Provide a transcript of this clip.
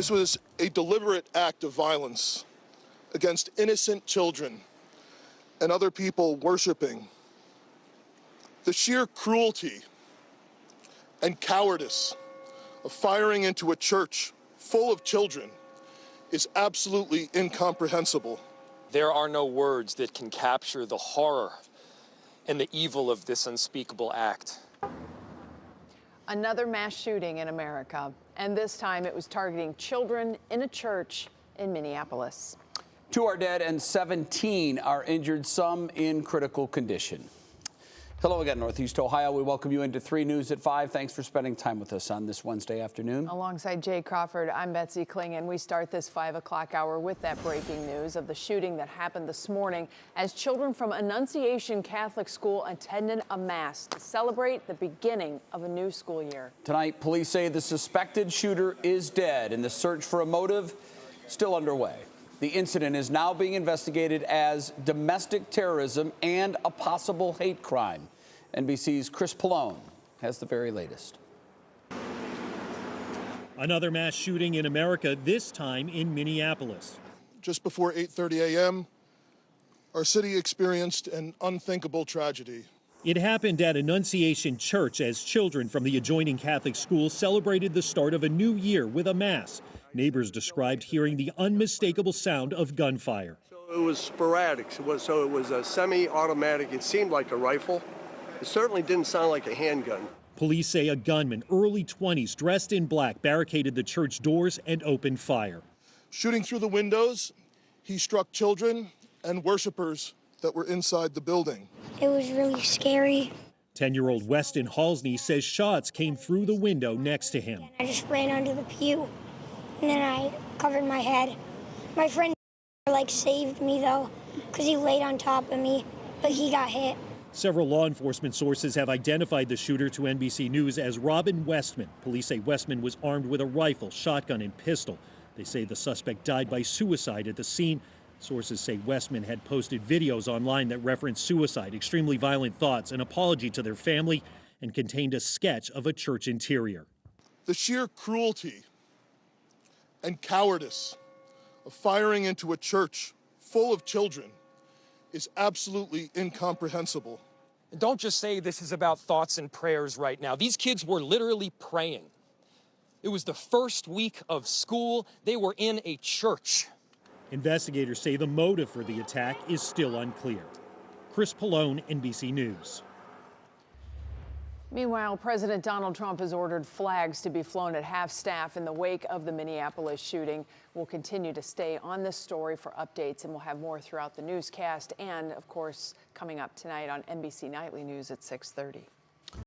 This was a deliberate act of violence against innocent children and other people worshiping. The sheer cruelty and cowardice of firing into a church full of children is absolutely incomprehensible. There are no words that can capture the horror and the evil of this unspeakable act. Another mass shooting in America, and this time it was targeting children in a church in Minneapolis. 2 are dead and 17 are injured, some in critical condition. Hello again, Northeast Ohio. We welcome you into 3 News at 5. Thanks for spending time with us on this Wednesday afternoon. Alongside Jay Crawford, I'm Betsy Kling, and we start this 5 o'clock hour with that breaking news of the shooting that happened this morning as children from Annunciation Catholic School attended a mass to celebrate the beginning of a new school year. Tonight, police say the suspected shooter is dead and the search for a motive still underway. The incident is now being investigated as domestic terrorism and a possible hate crime. NBC's Chris Patel has the very latest. Another mass shooting in America, this time in Minneapolis. Just before 8:30 a.m., our city experienced an unthinkable tragedy. It happened at Annunciation Church as children from the adjoining Catholic school celebrated the start of a new year with a mass. Neighbors described hearing the unmistakable sound of gunfire. It was sporadic, so it was a semi-automatic. It seemed like a rifle. It certainly didn't sound like a handgun. Police say a gunman, early 20s, dressed in black, barricaded the church doors and opened fire. Shooting through the windows, he struck children and worshipers that were inside the building. It was really scary. 10-year-old Weston Halsney says shots came through the window next to him. I just ran under the pew, and then I covered my head. My friend saved me though, because he laid on top of me, but he got hit. Several law enforcement sources have identified the shooter to NBC News as Robin Westman. Police say Westman was armed with a rifle, shotgun, and pistol. They say the suspect died by suicide at the scene. Sources say Westman had posted videos online that referenced suicide, extremely violent thoughts, an apology to their family, and contained a sketch of a church interior. The sheer cruelty and cowardice of firing into a church full of children is absolutely incomprehensible. And don't just say this is about thoughts and prayers right now. These kids were literally praying. It was the first week of school. They were in a church. Investigators say the motive for the attack is still unclear. Chris Patel, NBC News. Meanwhile, President Donald Trump has ordered flags to be flown at half-staff in the wake of the Minneapolis shooting. We'll continue to stay on this story for updates, and we'll have more throughout the newscast and, of course, coming up tonight on NBC Nightly News at 6:30.